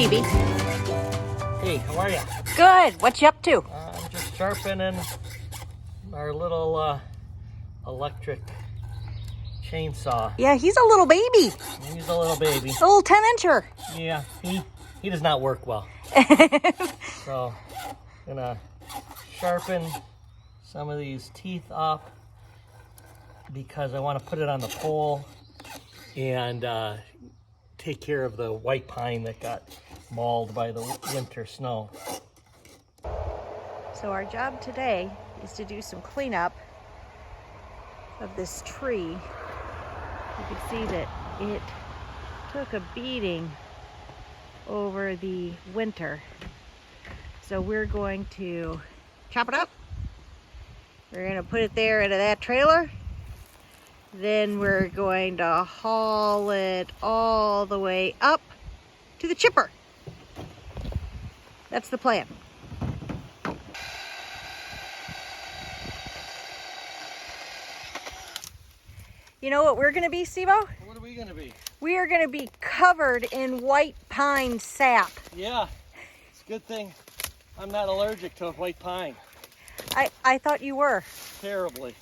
Stevie. Hey, how are you? Good. What you up to? I'm just sharpening our little electric chainsaw. Yeah, he's a little baby. He's a little baby. A little 10-incher. Yeah, he does not work well. So, gonna sharpen some of these teeth up because I want to put it on the pole and take care of the white pine that got mauled by the winter snow. So our job today is to do some cleanup of this tree. You can see that it took a beating over the winter. So we're going to chop it up. We're going to put it there into that trailer. Then we're going to haul it all the way up to the chipper. That's the plan. You know what we're going to be, Steve-O? What are we gonna be? We are going to be covered in white pine sap. Yeah, it's a good thing I'm not allergic to white pine. I thought you were. Terribly.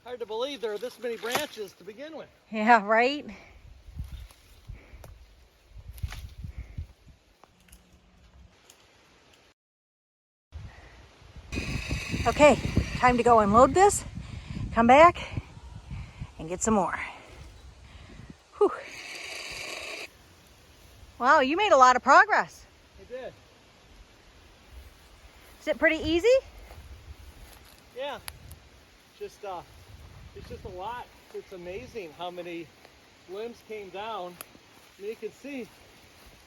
Hard to believe there are this many branches to begin with. Yeah, right? Okay, time to go unload this, come back, and get some more. Whew. Wow, you made a lot of progress. I did. Is it pretty easy? Yeah. It's just a lot. It's amazing how many limbs came down. I mean, you can see,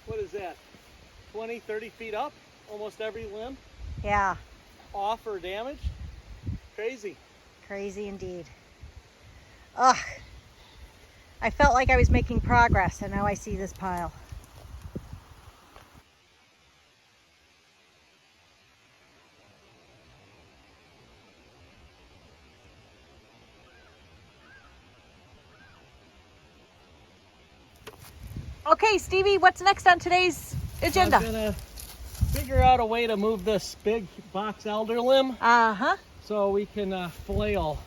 what is that, 20, 30 feet up? Almost every limb Yeah, off or damaged. Crazy. crazy indeed. Ugh, I felt like I was making progress, and now I see this pile. Okay, Stevie, what's next on today's agenda? I'm gonna figure out a way to move this big box elder limb Uh-huh. so we can flail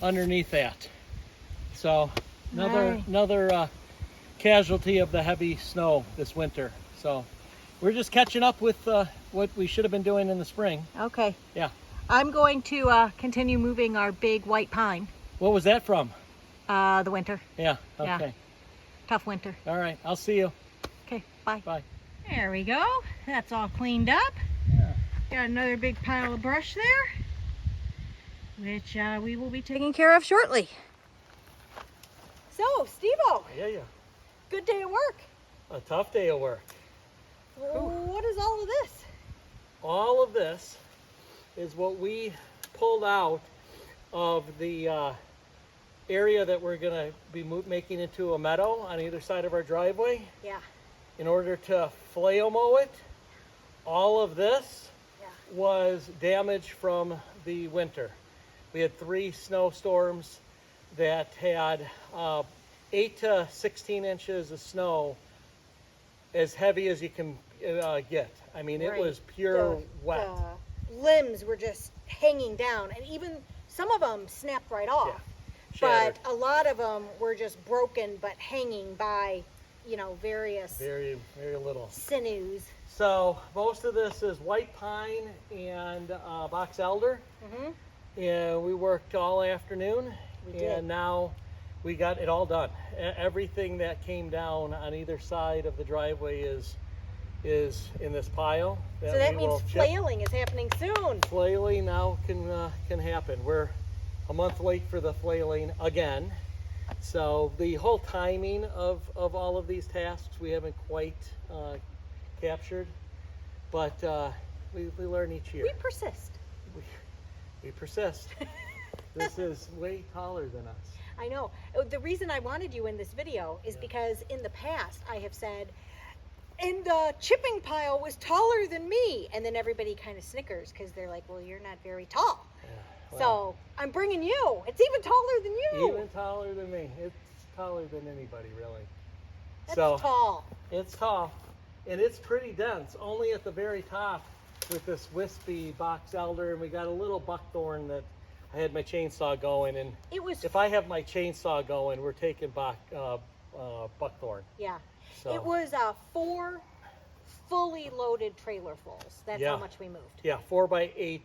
underneath that. So another casualty of the heavy snow this winter. So we're just catching up with what we should have been doing in the spring. Okay. Yeah. I'm going to continue moving our big white pine. What was that from? The winter. Yeah. Yeah. Okay. Tough winter. All right. I'll see you. Okay, bye. Bye. There we go. That's all cleaned up. Yeah. Got another big pile of brush there, which we will be taking care of shortly. So, Steve-O, Yeah. good day at work. A tough day of work. What is all of this? All of this is what we pulled out of the area that we're going to be making into a meadow on either side of our driveway Yeah. in order to flail mow it. All of this Yeah. was damage from the winter. We had 3 snowstorms that had 8 to 16 inches of snow, as heavy as you can get. I mean, it was pure wet. The limbs were just hanging down, and even some of them snapped right off. Yeah. But Shattered. a lot of them were just broken, but hanging by, various Very, very little. sinews. So most of this is white pine and box elder. Mm-hmm. And we worked all afternoon. We did. And now we got it all done. Everything that came down on either side of the driveway is is in this pile. So that we means will chip. flailing is happening soon. Flailing now can happen. We're a month late for the flailing again. So the whole timing of all of these tasks we haven't quite captured, but we learn each year. We persist. We persist. This is way taller than us. I know. The reason I wanted you in this video is because in the past I have said, and the chipping pile was taller than me. And then everybody kind of snickers because they're like, well, you're not very tall. Yeah, well, So I'm bringing you. It's even taller than you. even taller than me. It's taller than anybody, really. That's So tall. it's tall, and it's pretty dense. Only at the very top with this wispy box elder, and we got a little buckthorn that I had my chainsaw going. And It was, if I have my chainsaw going, we're taking buckthorn. yeah. So It was 4 fully loaded trailer fulls. That's Yeah. how much we moved. yeah, 4x8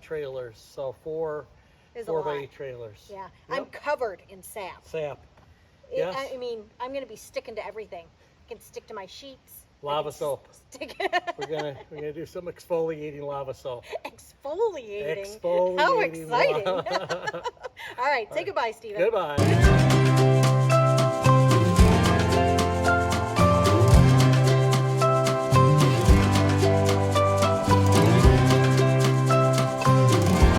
trailers. So four Is a 4x8 lot. trailers. Yeah. Yep. I'm covered in sap. Sap. It- Yes. I mean, I'm going to be sticking to everything. I can stick to my sheets. I Lava can soap. Stick We're gonna do some exfoliating lava soap. exfoliating. Exfoliating How exciting. lava. All right, say goodbye, Steven. Goodbye.